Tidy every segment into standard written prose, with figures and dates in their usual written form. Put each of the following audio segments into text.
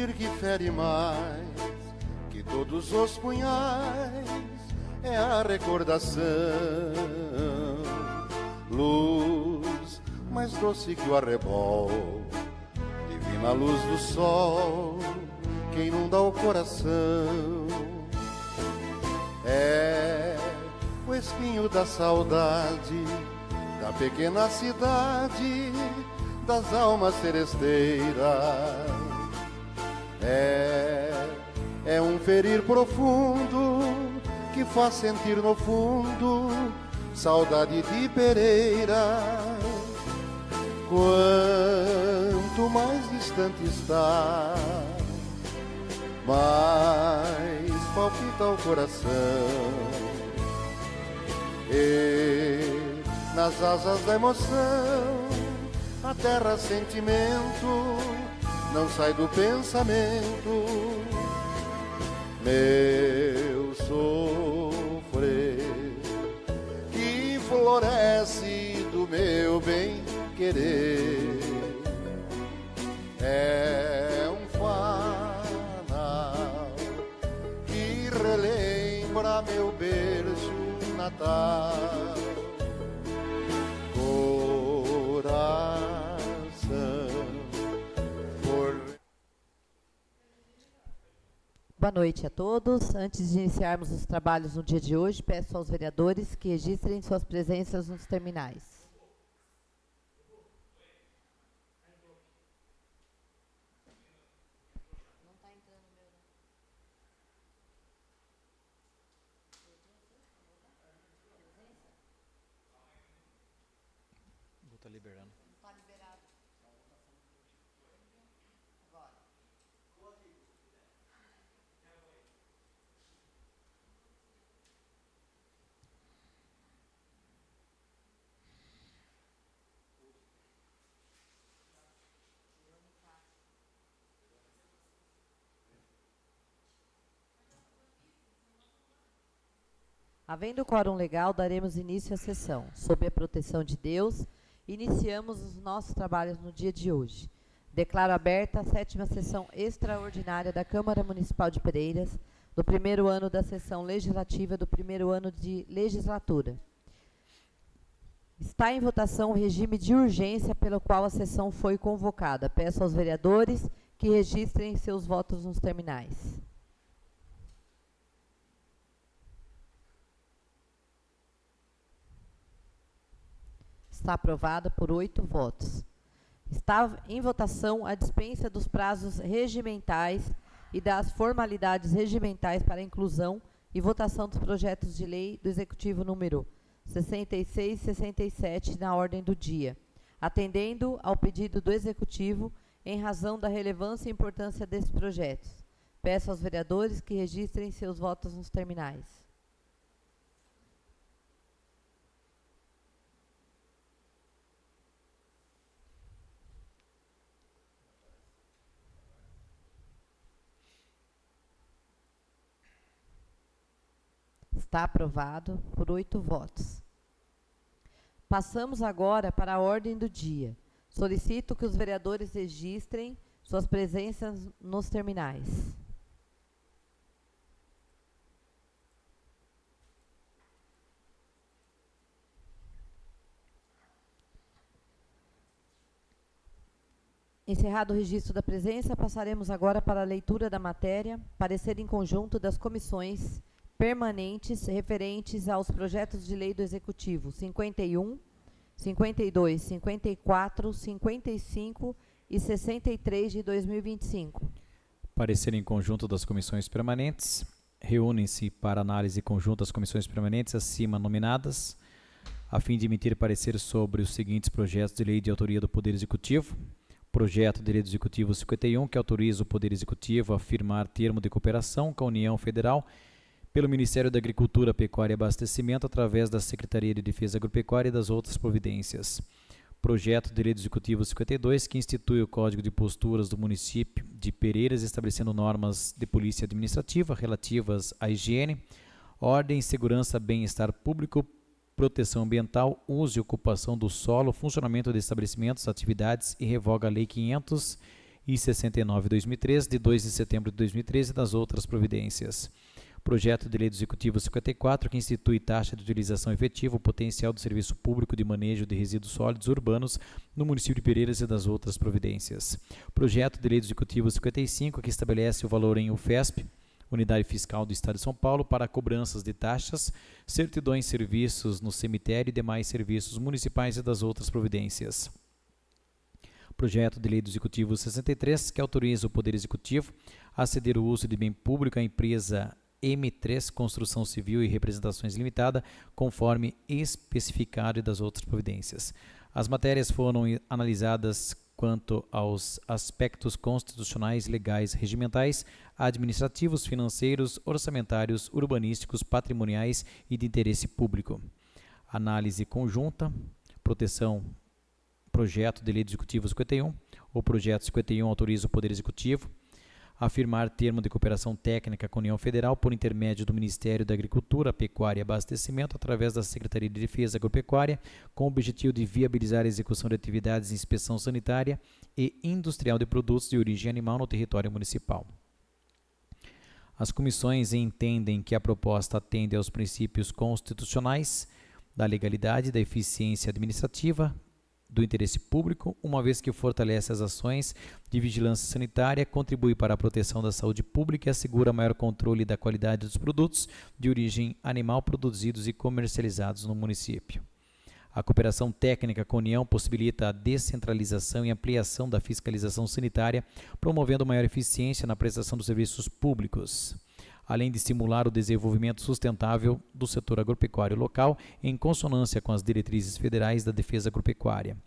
ferir que fere mais que todos os punhais é a recordação. Luz mais doce que o arrebol, divina luz do sol que inunda o coração. É o espinho da saudade da pequena cidade das almas seresteiras. É um ferir profundo que faz sentir no fundo saudade de Pereira. Quanto mais distante está, mais palpita o coração. E nas asas da emoção, a terra sentimento não sai do pensamento. Meu sofrer que floresce do meu bem querer é um fanal que relembra meu berço natal. Boa noite a todos. Antes de iniciarmos os trabalhos no dia de hoje, peço aos vereadores que registrem suas presenças nos terminais. Vou estar liberando. Está liberado. Agora. Havendo quórum legal, daremos início à sessão. Sob a proteção de Deus, iniciamos os nossos trabalhos no dia de hoje. Declaro aberta a 7ª sessão extraordinária da Câmara Municipal de Pereiras, do primeiro ano da sessão legislativa do primeiro ano de legislatura. Está em votação o regime de urgência pelo qual a sessão foi convocada. Peço aos vereadores que registrem seus votos nos terminais. Está aprovada por 8 votos. Está em votação a dispensa dos prazos regimentais e das formalidades regimentais para a inclusão e votação dos projetos de lei do Executivo número 66 e 67 na ordem do dia, atendendo ao pedido do Executivo em razão da relevância e importância desses projetos. Peço aos vereadores que registrem seus votos nos terminais. Está aprovado por 8 votos. Passamos agora para a ordem do dia. Solicito que os vereadores registrem suas presenças nos terminais. Encerrado o registro da presença, passaremos agora para a leitura da matéria, parecer em conjunto das comissões permanentes referentes aos projetos de lei do Executivo 51, 52, 54, 55 e 63 de 2025. Parecer em conjunto das comissões permanentes. Reúnem-se para análise conjunta as comissões permanentes acima nominadas, a fim de emitir parecer sobre os seguintes projetos de lei de autoria do Poder Executivo. Projeto de Lei do Executivo 51, que autoriza o Poder Executivo a firmar termo de cooperação com a União Federal pelo Ministério da Agricultura, Pecuária e Abastecimento, através da Secretaria de Defesa Agropecuária e das outras providências. Projeto de Lei do Executivo 52, que institui o Código de Posturas do município de Pereiras, estabelecendo normas de polícia administrativa relativas à higiene, ordem, segurança, bem-estar público, proteção ambiental, uso e ocupação do solo, funcionamento de estabelecimentos, atividades e revoga a Lei 500 e 69/2013, de 2 de setembro de 2013, e das outras providências. Projeto de Lei do Executivo 54, que institui taxa de utilização efetiva, o potencial do serviço público de manejo de resíduos sólidos urbanos no município de Pereiras e das outras providências. Projeto de Lei do Executivo 55, que estabelece o valor em UFESP, Unidade Fiscal do Estado de São Paulo, para cobranças de taxas, certidões, serviços no cemitério e demais serviços municipais e das outras providências. Projeto de Lei do Executivo 63, que autoriza o Poder Executivo a ceder o uso de bem público à empresa M3 Construção Civil e Representações Limitada, conforme especificado e das outras providências. As matérias foram analisadas quanto aos aspectos constitucionais, legais, regimentais, administrativos, financeiros, orçamentários, urbanísticos, patrimoniais e de interesse público. Análise conjunta, projeto de Lei do Executivo 51. O projeto 51 autoriza o Poder Executivo a firmar termo de cooperação técnica com a União Federal por intermédio do Ministério da Agricultura, Pecuária e Abastecimento, através da Secretaria de Defesa Agropecuária, com o objetivo de viabilizar a execução de atividades de inspeção sanitária e industrial de produtos de origem animal no território municipal. As comissões entendem que a proposta atende aos princípios constitucionais da legalidade, da eficiência administrativa, do interesse público, uma vez que fortalece as ações de vigilância sanitária, contribui para a proteção da saúde pública e assegura maior controle da qualidade dos produtos de origem animal produzidos e comercializados no município. A cooperação técnica com a União possibilita a descentralização e ampliação da fiscalização sanitária, promovendo maior eficiência na prestação dos serviços públicos, além de estimular o desenvolvimento sustentável do setor agropecuário local, em consonância com as diretrizes federais da defesa agropecuária.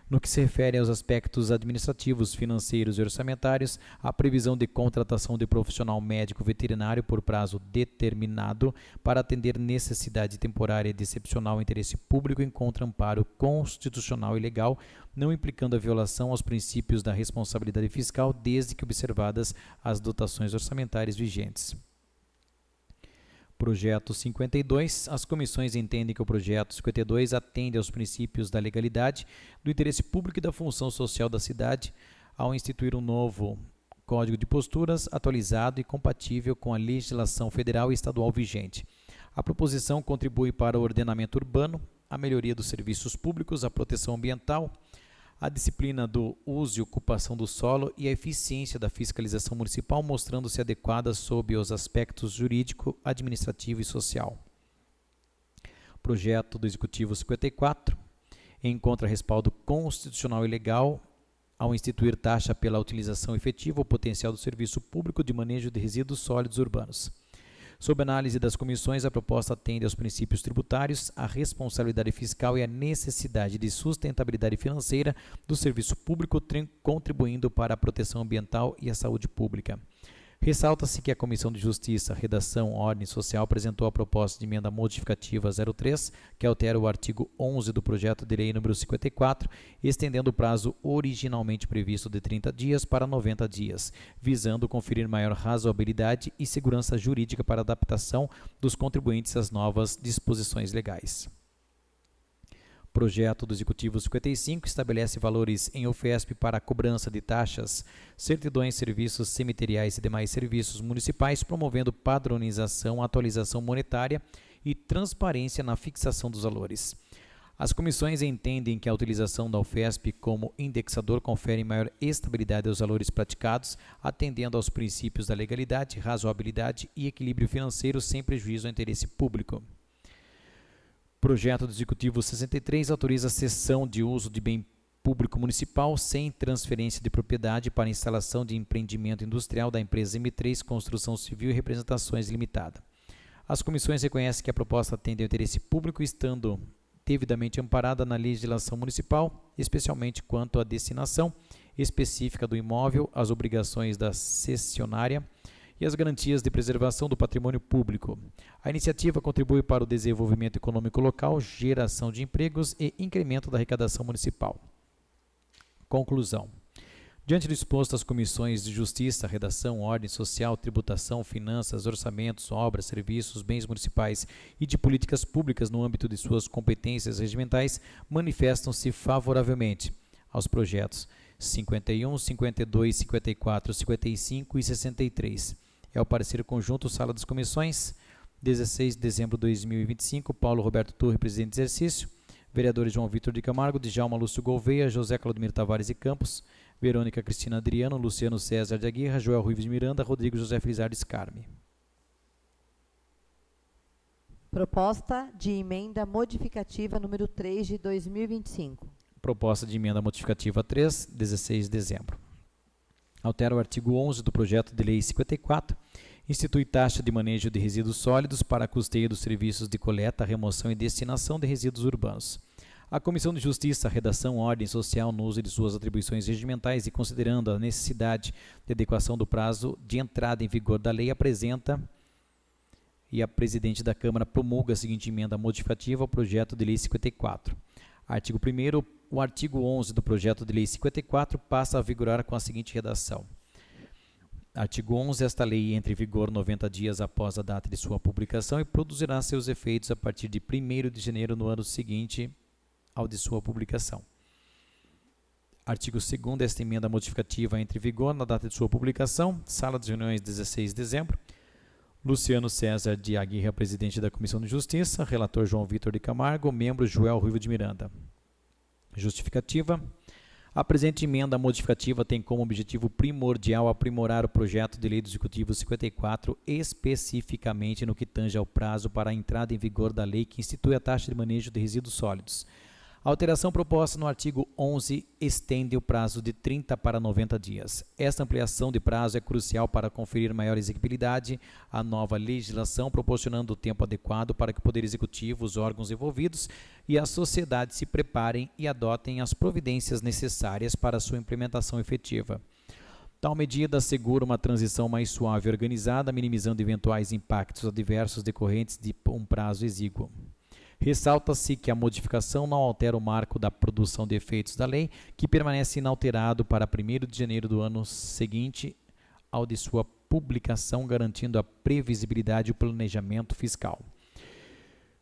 No que se refere aos aspectos administrativos, financeiros e orçamentários, a previsão de contratação de profissional médico veterinário por prazo determinado para atender necessidade temporária de excepcional interesse público encontra amparo constitucional e legal, não implicando a violação aos princípios da responsabilidade fiscal, desde que observadas as dotações orçamentárias vigentes. Projeto 52. As comissões entendem que o projeto 52 atende aos princípios da legalidade, do interesse público e da função social da cidade, ao instituir um novo Código de Posturas atualizado e compatível com a legislação federal e estadual vigente. A proposição contribui para o ordenamento urbano, a melhoria dos serviços públicos, a proteção ambiental, a disciplina do uso e ocupação do solo e a eficiência da fiscalização municipal, mostrando-se adequada sob os aspectos jurídico, administrativo e social. Projeto do Executivo 54 encontra respaldo constitucional e legal ao instituir taxa pela utilização efetiva ou potencial do serviço público de manejo de resíduos sólidos urbanos. Sob análise das comissões, a proposta atende aos princípios tributários, à responsabilidade fiscal e à necessidade de sustentabilidade financeira do serviço público, contribuindo para a proteção ambiental e a saúde pública. Ressalta-se que a Comissão de Justiça, Redação, Ordem Social apresentou a proposta de emenda modificativa 03, que altera o artigo 11 do projeto de lei número 54, estendendo o prazo originalmente previsto de 30 dias para 90 dias, visando conferir maior razoabilidade e segurança jurídica para a adaptação dos contribuintes às novas disposições legais. Projeto do Executivo 55 estabelece valores em UFESP para a cobrança de taxas, certidões, serviços cemiteriais e demais serviços municipais, promovendo padronização, atualização monetária e transparência na fixação dos valores. As comissões entendem que a utilização da UFESP como indexador confere maior estabilidade aos valores praticados, atendendo aos princípios da legalidade, razoabilidade e equilíbrio financeiro sem prejuízo ao interesse público. Projeto do Executivo 63 autoriza a cessão de uso de bem público municipal sem transferência de propriedade para instalação de empreendimento industrial da empresa M3 Construção Civil e Representações Limitada. As comissões reconhecem que a proposta atende ao interesse público, estando devidamente amparada na legislação municipal, especialmente quanto à destinação específica do imóvel, as obrigações da cessionária e as garantias de preservação do patrimônio público. A iniciativa contribui para o desenvolvimento econômico local, geração de empregos e incremento da arrecadação municipal. Conclusão. Diante do exposto, as comissões de Justiça, Redação, Ordem Social, Tributação, Finanças, Orçamentos, Obras, Serviços, Bens Municipais e de Políticas Públicas no âmbito de suas competências regimentais manifestam-se favoravelmente aos projetos 51, 52, 54, 55 e 63. É o parecer conjunto, Sala das Comissões, 16 de dezembro de 2025, Paulo Roberto Torre, presidente de exercício, vereadores João Vitor de Camargo, Djalma Lúcio Gouveia, José Claudemir Tavares e Campos, Verônica Cristina Adriano, Luciano César de Aguirre, Joel Ruives de Miranda, Rodrigo José Felizardo Carme. Proposta de emenda modificativa número 3 de 2025. Proposta de emenda modificativa 3, 16 de dezembro. Altera o artigo 11 do projeto de lei 54, institui taxa de manejo de resíduos sólidos para custeio dos serviços de coleta, remoção e destinação de resíduos urbanos. A Comissão de Justiça, Redação, Ordem Social no uso de suas atribuições regimentais e considerando a necessidade de adequação do prazo de entrada em vigor da lei, apresenta e a presidente da Câmara promulga a seguinte emenda modificativa ao projeto de lei 54. Artigo 1º, o artigo 11 do projeto de lei 54 passa a vigorar com a seguinte redação. Artigo 11. Esta lei entra em vigor 90 dias após a data de sua publicação e produzirá seus efeitos a partir de 1º de janeiro no ano seguinte ao de sua publicação. Artigo 2º. Esta emenda modificativa entra em vigor na data de sua publicação. Sala de reuniões, 16 de dezembro. Luciano César de Aguirre, presidente da Comissão de Justiça. Relator João Vitor de Camargo. Membro Joel Ruivo de Miranda. Justificativa. A presente emenda modificativa tem como objetivo primordial aprimorar o projeto de lei do Executivo 54, especificamente no que tange ao prazo para a entrada em vigor da lei que institui a taxa de manejo de resíduos sólidos. A alteração proposta no artigo 11 estende o prazo de 30 para 90 dias. Esta ampliação de prazo é crucial para conferir maior execuibilidade à nova legislação, proporcionando o tempo adequado para que o Poder Executivo, os órgãos envolvidos e a sociedade se preparem e adotem as providências necessárias para a sua implementação efetiva. Tal medida assegura uma transição mais suave e organizada, minimizando eventuais impactos adversos decorrentes de um prazo exíguo. Ressalta-se que a modificação não altera o marco da produção de efeitos da lei, que permanece inalterado para 1º de janeiro do ano seguinte ao de sua publicação, garantindo a previsibilidade e o planejamento fiscal.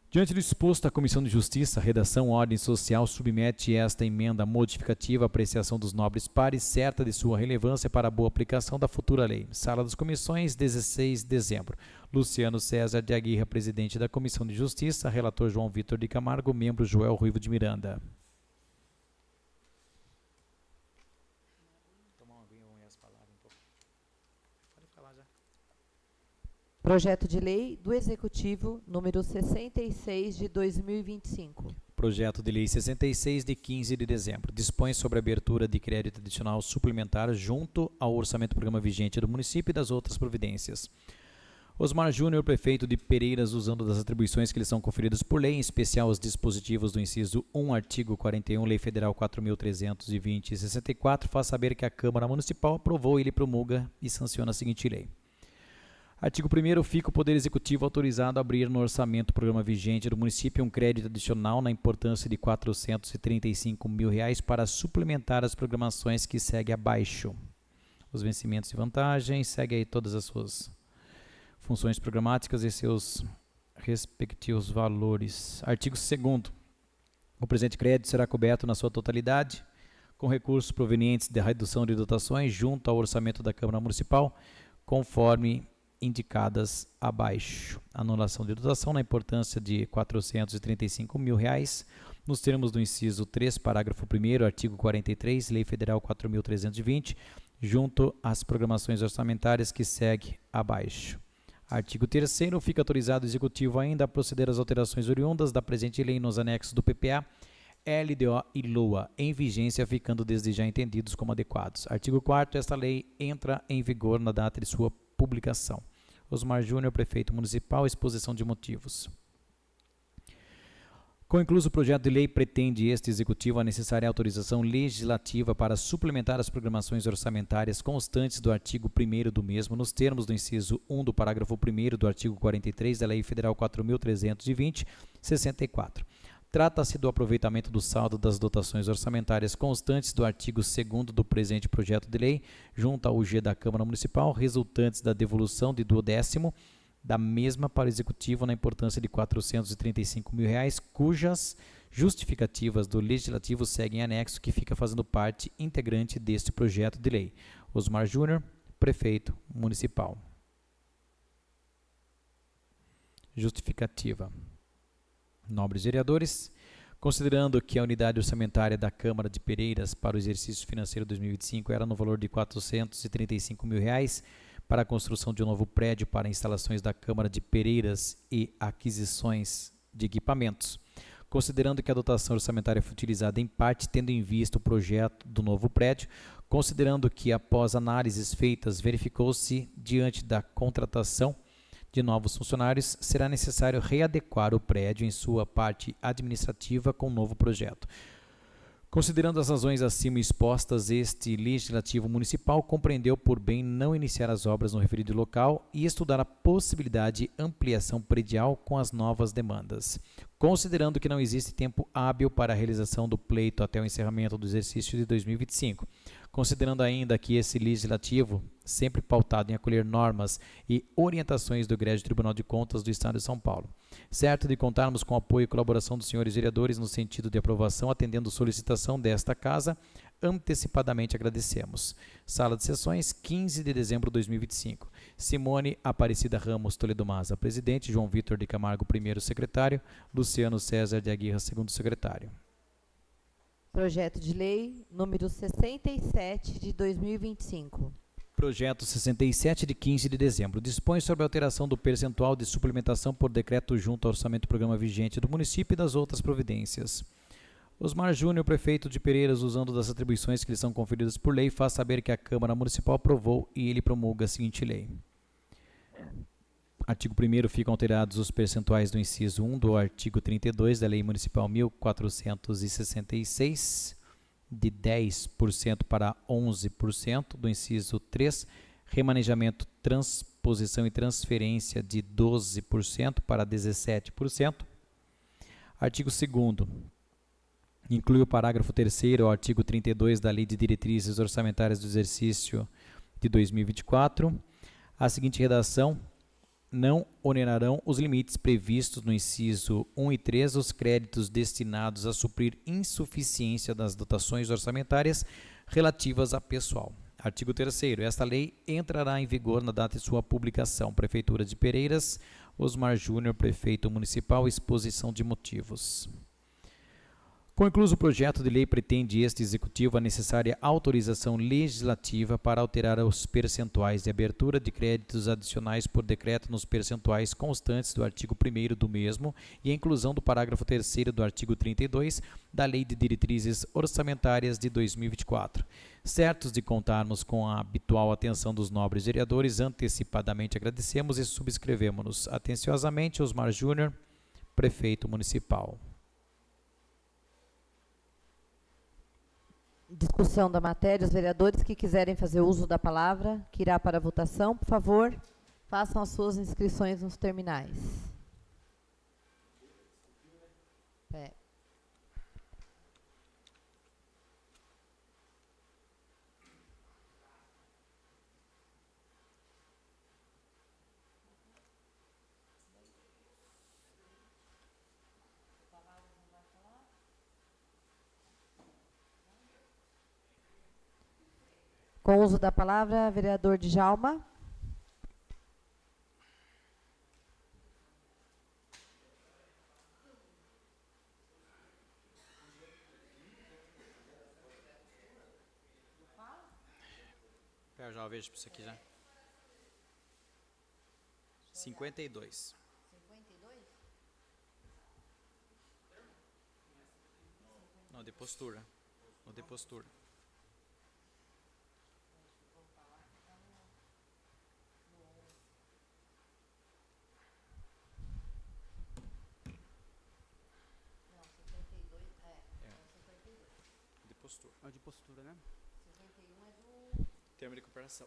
Diante do exposto, a Comissão de Justiça, Redação, Ordem Social submete esta emenda modificativa à apreciação dos nobres pares, certa de sua relevância para a boa aplicação da futura lei. Sala das Comissões, 16 de dezembro. Luciano César de Aguirre, presidente da Comissão de Justiça. Relator João Vitor de Camargo. Membro Joel Ruivo de Miranda. Projeto de lei do Executivo número 66 de 2025. Projeto de lei 66 de 15 de dezembro. Dispõe sobre a abertura de crédito adicional suplementar junto ao orçamento programa vigente do município e das outras providências. Osmar Júnior, prefeito de Pereiras, usando das atribuições que lhe são conferidas por lei, em especial os dispositivos do inciso 1, artigo 41, Lei Federal 4.320 e 64, faz saber que a Câmara Municipal aprovou e lhe promulga e sanciona a seguinte lei. Artigo 1º. Fica o Poder Executivo autorizado a abrir no orçamento programa vigente do município um crédito adicional na importância de R$ 435 mil para suplementar as programações que segue abaixo. Os vencimentos e vantagens, segue aí todas as suas funções programáticas e seus respectivos valores. Artigo 2º. O presente crédito será coberto na sua totalidade com recursos provenientes da redução de dotações junto ao orçamento da Câmara Municipal, conforme indicadas abaixo. Anulação de dotação na importância de R$ 435 mil, nos termos do inciso 3, parágrafo 1º, artigo 43, Lei Federal 4.320, junto às programações orçamentárias que segue abaixo. Artigo 3º. Fica autorizado o Executivo ainda a proceder às alterações oriundas da presente lei nos anexos do PPA, LDO e LOA, em vigência, ficando desde já entendidos como adequados. Artigo 4º. Esta lei entra em vigor na data de sua publicação. Osmar Júnior, prefeito municipal, exposição de motivos. Com incluso o projeto de lei, pretende este Executivo a necessária autorização legislativa para suplementar as programações orçamentárias constantes do artigo 1º do mesmo, nos termos do inciso 1 do parágrafo 1º do artigo 43 da Lei Federal 4.320, 64. Trata-se do aproveitamento do saldo das dotações orçamentárias constantes do artigo 2º do presente projeto de lei, junto ao UG da Câmara Municipal, resultantes da devolução de 1/10 da mesma para o Executivo na importância de R$ 435 mil, cujas justificativas do Legislativo seguem anexo, que fica fazendo parte integrante deste projeto de lei. Osmar Júnior, Prefeito Municipal. Justificativa. Nobres vereadores, considerando que a unidade orçamentária da Câmara de Pereiras para o exercício financeiro 2025 era no valor de R$ 435 mil para a construção de um novo prédio para instalações da Câmara de Pereiras e aquisições de equipamentos, considerando que a dotação orçamentária foi utilizada em parte tendo em vista o projeto do novo prédio, considerando que após análises feitas verificou-se diante da contratação de novos funcionários, será necessário readequar o prédio em sua parte administrativa com o novo projeto. Considerando as razões acima expostas, este Legislativo Municipal compreendeu por bem não iniciar as obras no referido local e estudar a possibilidade de ampliação predial com as novas demandas. Considerando que não existe tempo hábil para a realização do pleito até o encerramento do exercício de 2025, considerando ainda que esse Legislativo, sempre pautado em acolher normas e orientações do Egrégio Tribunal de Contas do Estado de São Paulo, certo de contarmos com o apoio e colaboração dos senhores vereadores no sentido de aprovação, atendendo solicitação desta Casa, antecipadamente agradecemos. Sala de Sessões, 15 de dezembro de 2025. Simone Aparecida Ramos Toledo Maza, presidente. João Vitor de Camargo, primeiro secretário. Luciano César de Aguirre, segundo secretário. Projeto de lei número 67 de 2025. Projeto 67 de 15 de dezembro. Dispõe sobre a alteração do percentual de suplementação por decreto junto ao orçamento programa vigente do município e das outras providências. Osmar Júnior, prefeito de Pereiras, usando das atribuições que lhe são conferidas por lei, faz saber que a Câmara Municipal aprovou e ele promulga a seguinte lei. Artigo 1º, ficam alterados os percentuais do inciso 1 do artigo 32 da Lei Municipal 1466, de 10% para 11%, do inciso 3, remanejamento, transposição e transferência de 12% para 17%. Artigo 2º, inclui o parágrafo 3º ao artigo 32 da Lei de Diretrizes Orçamentárias do Exercício de 2024, a seguinte redação: não onerarão os limites previstos no inciso 1 e 3 os créditos destinados a suprir insuficiência das dotações orçamentárias relativas a pessoal. Artigo 3º. Esta lei entrará em vigor na data de sua publicação. Prefeitura de Pereiras, Osmar Júnior, prefeito municipal. Exposição de motivos. Concluso o projeto de lei, pretende este Executivo a necessária autorização legislativa para alterar os percentuais de abertura de créditos adicionais por decreto nos percentuais constantes do artigo 1º do mesmo e a inclusão do parágrafo 3º do artigo 32 da Lei de Diretrizes Orçamentárias de 2024. Certos de contarmos com a habitual atenção dos nobres vereadores, antecipadamente agradecemos e subscrevemos-nos. Atenciosamente, Osmar Júnior, prefeito municipal. Discussão da matéria. Os vereadores que quiserem fazer uso da palavra, que irá para a votação, por favor, façam as suas inscrições nos terminais. Com o uso da palavra, vereador Djalma. Eu já vejo para isso aqui já. 52. 52? Não, de postura. Não, de postura. É o de postura, né? 51 é do... Termo de recuperação.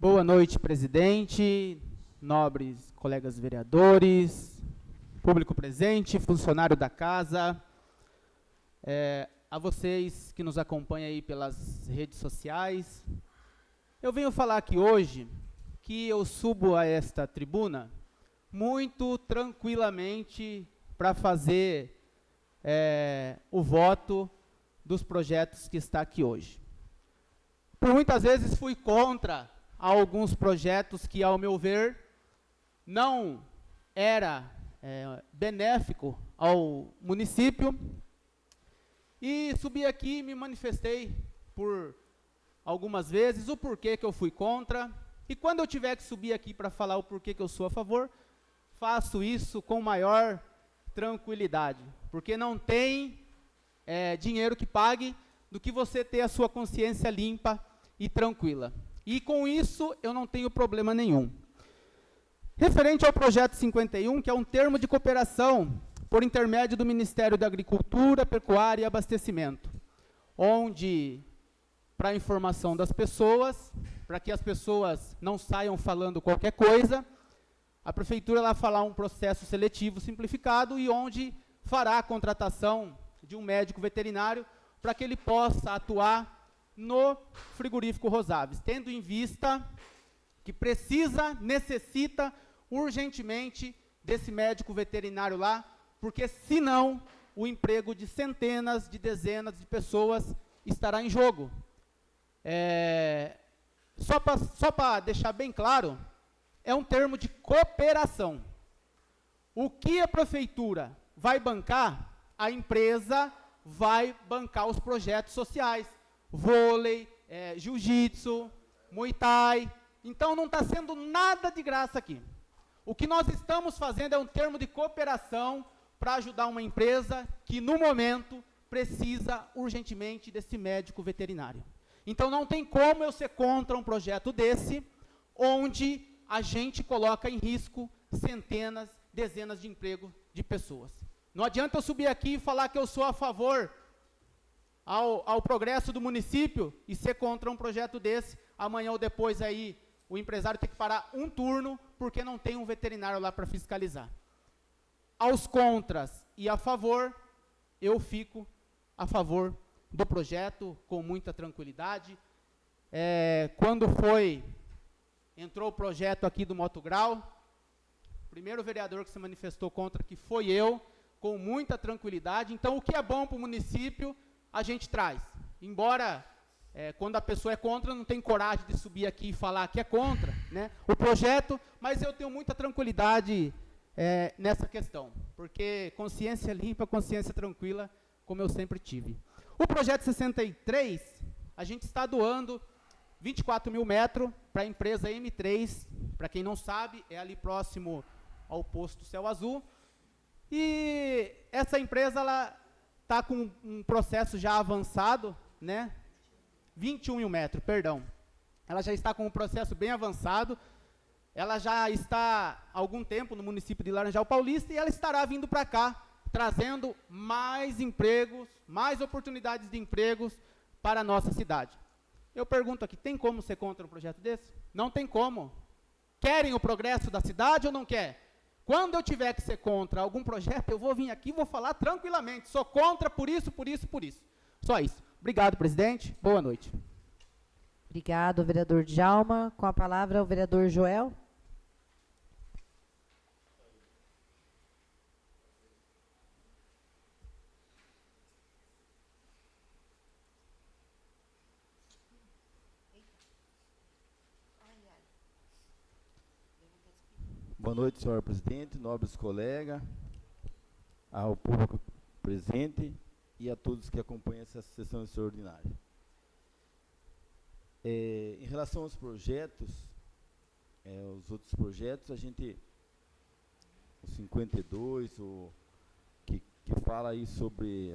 Boa noite, presidente, nobres colegas vereadores, público presente, funcionário da casa, a vocês que nos acompanham aí pelas redes sociais, Eu venho falar aqui hoje que eu subo a esta tribuna muito tranquilamente para fazer o voto dos projetos que está aqui hoje. Por muitas vezes fui contra alguns projetos que, ao meu ver, não era benéfico ao município, e subi aqui e me manifestei por algumas vezes o porquê que eu fui contra, e quando eu tiver que subir aqui para falar o porquê que eu sou a favor, faço isso com maior tranquilidade, porque não tem dinheiro que pague do que você ter a sua consciência limpa e tranquila. E com isso eu não tenho problema nenhum. Referente ao projeto 51, que é um termo de cooperação por intermédio do Ministério da Agricultura, Pecuária e Abastecimento, onde, para informação das pessoas, para que as pessoas não saiam falando qualquer coisa, a Prefeitura ela fará um processo seletivo simplificado e onde fará a contratação de um médico veterinário para que ele possa atuar no frigorífico Rosaves, tendo em vista que necessita urgentemente desse médico veterinário lá, porque senão o emprego de centenas, de dezenas de pessoas estará em jogo. Só para deixar bem claro, é um termo de cooperação. O que a prefeitura vai bancar, a empresa vai bancar os projetos sociais, vôlei, jiu-jitsu, muay thai. Então não está sendo nada de graça aqui. O que nós estamos fazendo é um termo de cooperação para ajudar uma empresa que, no momento, precisa urgentemente desse médico veterinário. Então não tem como eu ser contra um projeto desse, onde a gente coloca em risco centenas, dezenas de empregos de pessoas. Não adianta eu subir aqui e falar que eu sou a favor ao progresso do município e ser contra um projeto desse, amanhã ou depois aí o empresário tem que parar um turno porque não tem um veterinário lá para fiscalizar. Aos contras e a favor, eu fico a favor do projeto com muita tranquilidade. Quando entrou o projeto aqui do Motograu, o primeiro vereador que se manifestou contra que foi eu, com muita tranquilidade. Então, o que é bom para o município, a gente traz. Embora, quando a pessoa é contra, não tem coragem de subir aqui e falar que é contra, né, o projeto, mas eu tenho muita tranquilidade nessa questão, porque consciência limpa, consciência tranquila, como eu sempre tive. O projeto 63, a gente está doando 24 mil metros para a empresa M3, para quem não sabe, é ali próximo ao posto Céu Azul, e essa empresa ela está com um processo já avançado, né? 21 mil metros, perdão. Ela já está com um processo bem avançado, ela já está há algum tempo no município de Laranjal Paulista e ela estará vindo para cá, trazendo mais empregos, mais oportunidades de empregos para a nossa cidade. Eu pergunto aqui, tem como ser contra um projeto desse? Não tem como. Querem o progresso da cidade ou não quer? Quando eu tiver que ser contra algum projeto, eu vou vir aqui e vou falar tranquilamente. Sou contra por isso, por isso, por isso. Só isso. Obrigado, presidente. Boa noite. Obrigado, vereador Djalma. Com a palavra, o vereador Joel. Boa noite, senhor presidente, nobres colegas, ao público presente e a todos que acompanham essa sessão extraordinária. Em relação aos projetos, os outros projetos, a gente, o 52, que fala aí sobre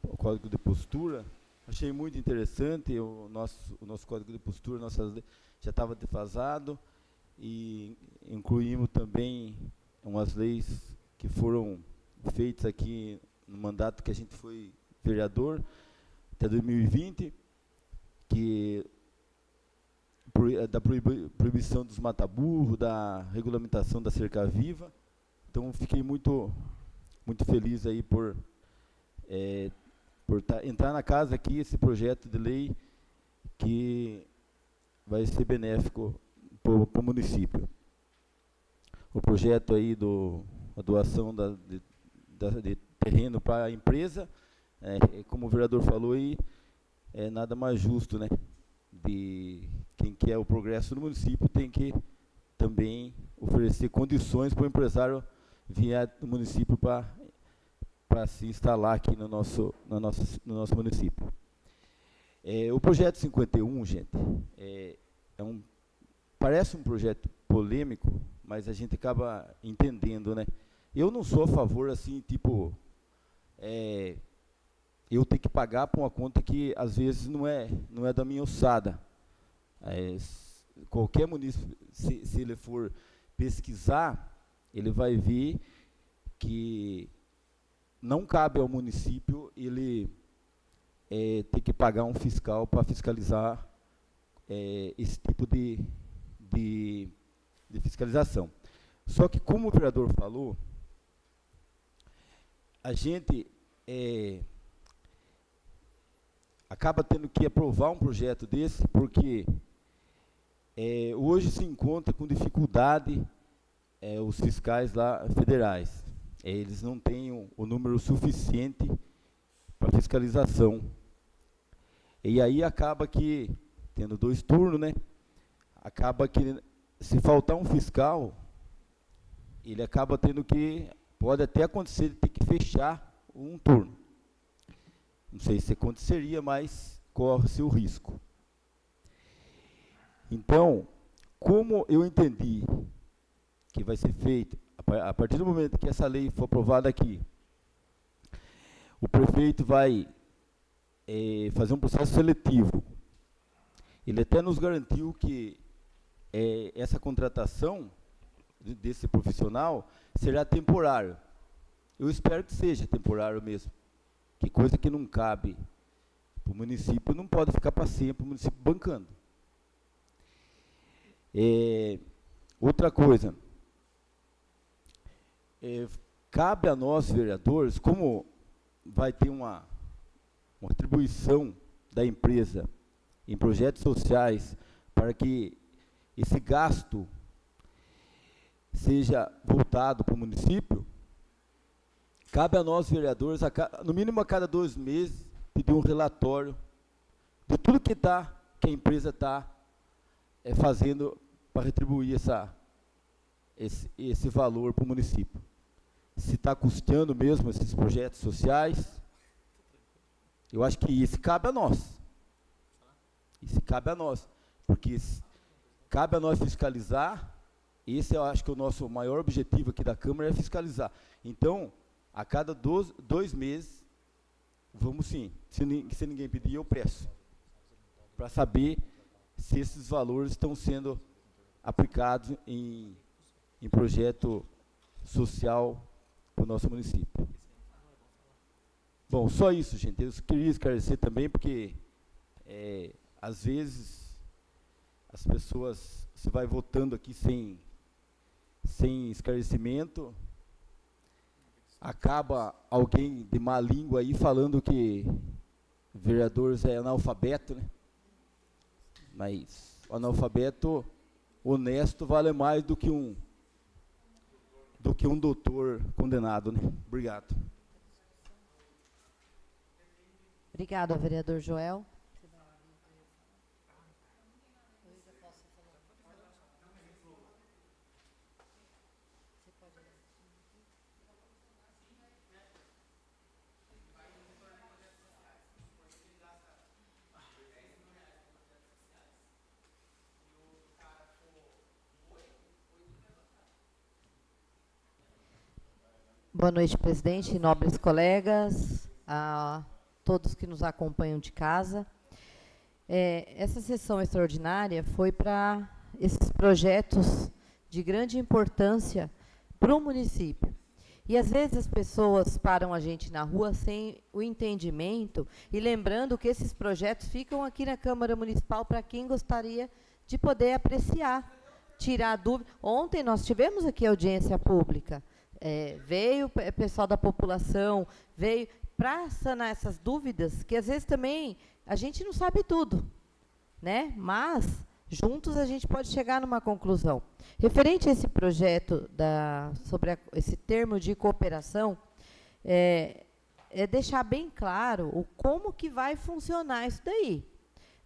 o Código de Postura, achei muito interessante. O nosso Código de Postura, nossa lei, já estava defasado, e incluímos também umas leis que foram feitas aqui no mandato que a gente foi vereador, até 2020, que da proibição dos mata-burro, da regulamentação da cerca viva. Então, fiquei muito feliz aí por entrar na casa aqui esse projeto de lei que vai ser benéfico para o município. O projeto aí a doação de terreno para a empresa, como o vereador falou aí, é nada mais justo, né? De quem quer o progresso do município tem que também oferecer condições para o empresário vir do município para se instalar aqui no nosso município. O projeto 51, gente, parece um projeto polêmico, mas a gente acaba entendendo, né? Eu não sou a favor, assim, tipo, eu ter que pagar por uma conta que, às vezes, não é da minha ossada. Qualquer município, se ele for pesquisar, ele vai ver que não cabe ao município ele ter que pagar um fiscal para fiscalizar esse tipo de fiscalização. Só que, como o vereador falou, a gente acaba tendo que aprovar um projeto desse, porque hoje se encontra com dificuldade os fiscais lá federais. Eles não têm o número suficiente para fiscalização. E aí acaba que, tendo 2 turnos, né, acaba que, se faltar um fiscal, ele acaba tendo que, pode até acontecer de ter que fechar um turno. Não sei se aconteceria, mas corre-se o risco. Então, como eu entendi que vai ser feito, a partir do momento que essa lei for aprovada aqui, o prefeito vai fazer um processo seletivo. Ele até nos garantiu que essa contratação desse profissional será temporário. Eu espero que seja temporário mesmo, que coisa que não cabe para o município não pode ficar para sempre o município bancando. Outra coisa, cabe a nós, vereadores, como vai ter uma atribuição da empresa em projetos sociais para que esse gasto seja voltado para o município, cabe a nós, vereadores, no mínimo a cada 2 meses, pedir um relatório de tudo que a empresa está fazendo para retribuir esse valor para o município. Se está custeando mesmo esses projetos sociais, eu acho que isso cabe a nós. Isso cabe a nós, porque cabe a nós fiscalizar. Esse eu acho que é o nosso maior objetivo aqui da Câmara, é fiscalizar. Então, a cada 2 meses, vamos sim, se ninguém pedir, eu peço, para saber se esses valores estão sendo aplicados em projeto social para o nosso município. Bom, só isso, gente. Eu queria esclarecer também, porque às vezes as pessoas se vai votando aqui sem esclarecimento, acaba alguém de má língua aí falando que vereadores é analfabeto, né? Mas o analfabeto honesto vale mais do que um doutor condenado, né? Obrigado. Obrigada, vereador Joel. Boa noite, presidente, nobres colegas, a todos que nos acompanham de casa. Essa sessão extraordinária foi para esses projetos de grande importância para o município. E, às vezes, as pessoas param a gente na rua sem o entendimento e lembrando que esses projetos ficam aqui na Câmara Municipal para quem gostaria de poder apreciar, tirar dúvida. Ontem nós tivemos aqui audiência pública. Veio o pessoal da população, veio para sanar essas dúvidas, que às vezes também a gente não sabe tudo, né? Mas juntos a gente pode chegar numa conclusão. Referente a esse projeto, sobre esse termo de cooperação, é deixar bem claro como que vai funcionar isso daí,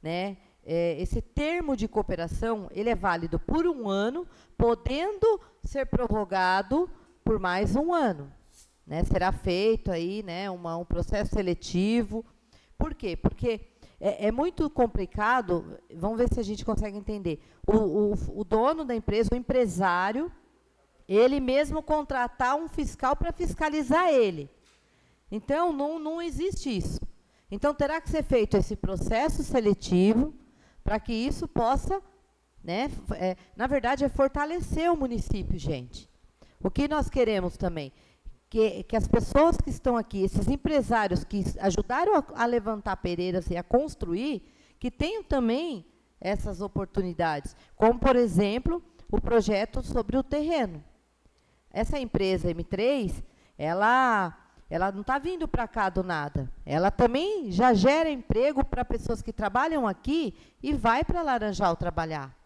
né? Esse termo de cooperação, ele é válido por 1 ano, podendo ser prorrogado por mais 1 ano, né? Será feito aí, né, um processo seletivo. Por quê? Porque é muito complicado. Vamos ver se a gente consegue entender. O dono da empresa, o empresário, ele mesmo contratar um fiscal para fiscalizar ele. Então, não existe isso. Então, terá que ser feito esse processo seletivo para que isso possa, né, na verdade, fortalecer o município, gente. O que nós queremos também? Que as pessoas que estão aqui, esses empresários que ajudaram a levantar Pereiras e a construir, que tenham também essas oportunidades. Como, por exemplo, o projeto sobre o terreno. Essa empresa M3, ela não está vindo para cá do nada. Ela também já gera emprego para pessoas que trabalham aqui e vai para Laranjal trabalhar.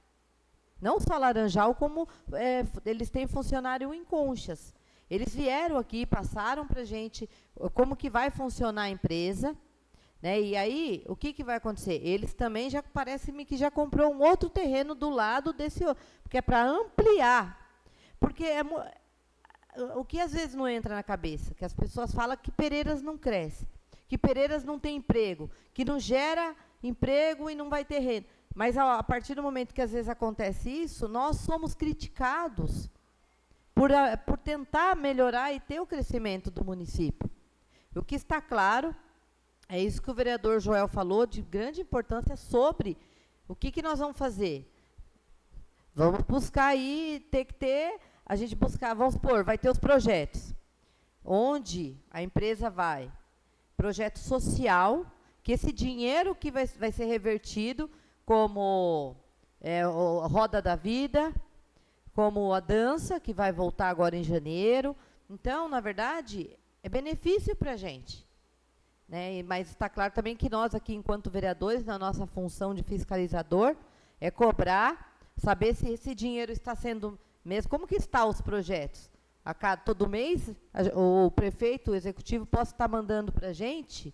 Não só Laranjal, como eles têm funcionário em Conchas. Eles vieram aqui, passaram para a gente como que vai funcionar a empresa, né? E aí, o que vai acontecer? Eles também já, parece-me que já comprou um outro terreno do lado desse outro, porque é para ampliar. Porque o que às vezes não entra na cabeça, que as pessoas falam que Pereiras não cresce, que Pereiras não tem emprego, que não gera emprego e não vai ter renda. Mas a partir do momento que às vezes acontece isso, nós somos criticados por tentar melhorar e ter o crescimento do município. O que está claro, é isso que o vereador Joel falou, de grande importância sobre o que nós vamos fazer. Vamos buscar aí, a gente buscar, vamos supor, vai ter os projetos. Onde a empresa vai? Projeto social, que esse dinheiro que vai ser revertido, como a Roda da Vida, como a dança, que vai voltar agora em janeiro. Então, na verdade, é benefício para a gente, né? Mas está claro também que nós aqui, enquanto vereadores, na nossa função de fiscalizador, é cobrar, saber se esse dinheiro está sendo mesmo, como que estão os projetos. Todo mês, o prefeito, o executivo, possa estar mandando para a gente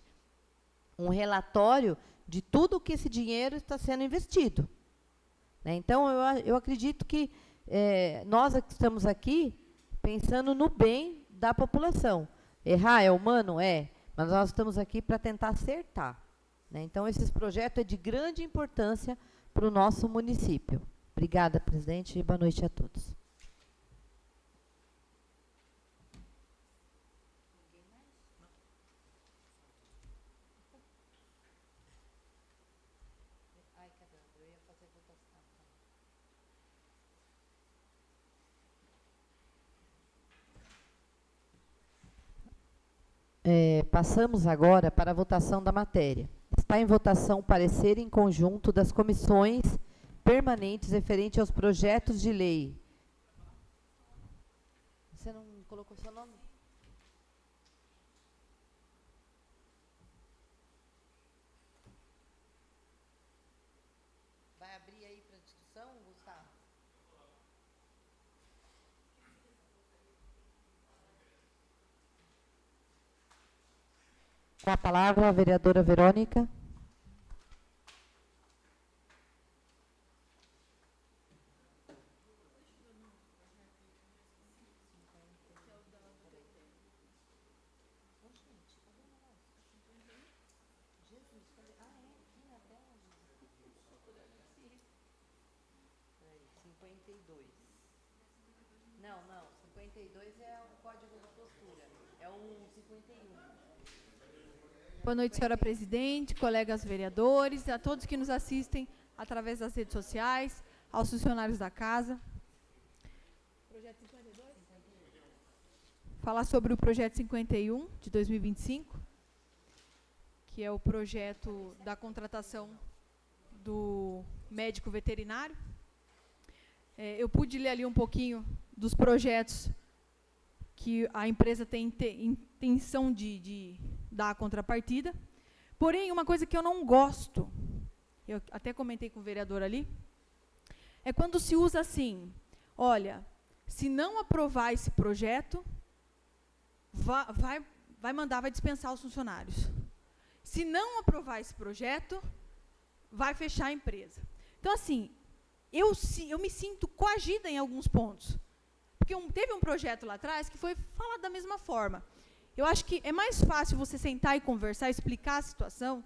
um relatório de tudo que esse dinheiro está sendo investido, né? Então, eu acredito que nós estamos aqui pensando no bem da população. Errar é humano? Mas nós estamos aqui para tentar acertar, né? Então, esses projetos é de grande importância para o nosso município. Obrigada, presidente, e boa noite a todos. Passamos agora para a votação da matéria. Está em votação o parecer em conjunto das comissões permanentes referente aos projetos de lei. Você não colocou seu nome? Vai abrir aí para discussão, Gustavo? Com a palavra, a vereadora Verônica. Não, 52 é o código da postura, é o 51. Boa noite, senhora presidente, colegas vereadores, a todos que nos assistem através das redes sociais, aos funcionários da casa. Projeto 52? Falar sobre o projeto 51 de 2025, que é o projeto da contratação do médico veterinário. Eu pude ler ali um pouquinho dos projetos que a empresa tem intenção de dar a contrapartida. Porém, uma coisa que eu não gosto, eu até comentei com o vereador ali, é quando se usa assim, olha, se não aprovar esse projeto, vai dispensar os funcionários. Se não aprovar esse projeto, vai fechar a empresa. Então, assim, eu me sinto coagida em alguns pontos. Porque teve um projeto lá atrás que foi falado da mesma forma. Eu acho que é mais fácil você sentar e conversar, explicar a situação,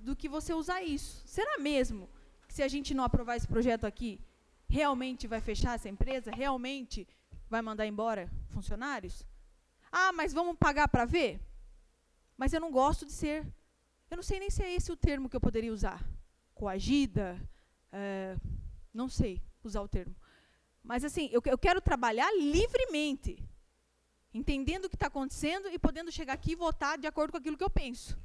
do que você usar isso. Será mesmo que se a gente não aprovar esse projeto aqui, realmente vai fechar essa empresa? Realmente vai mandar embora funcionários? Ah, mas vamos pagar para ver? Mas eu não gosto de ser... Eu não sei nem se é esse o termo que eu poderia usar. Coagida? Não sei usar o termo. Mas, assim, eu quero trabalhar livremente, entendendo o que está acontecendo e podendo chegar aqui e votar de acordo com aquilo que eu penso.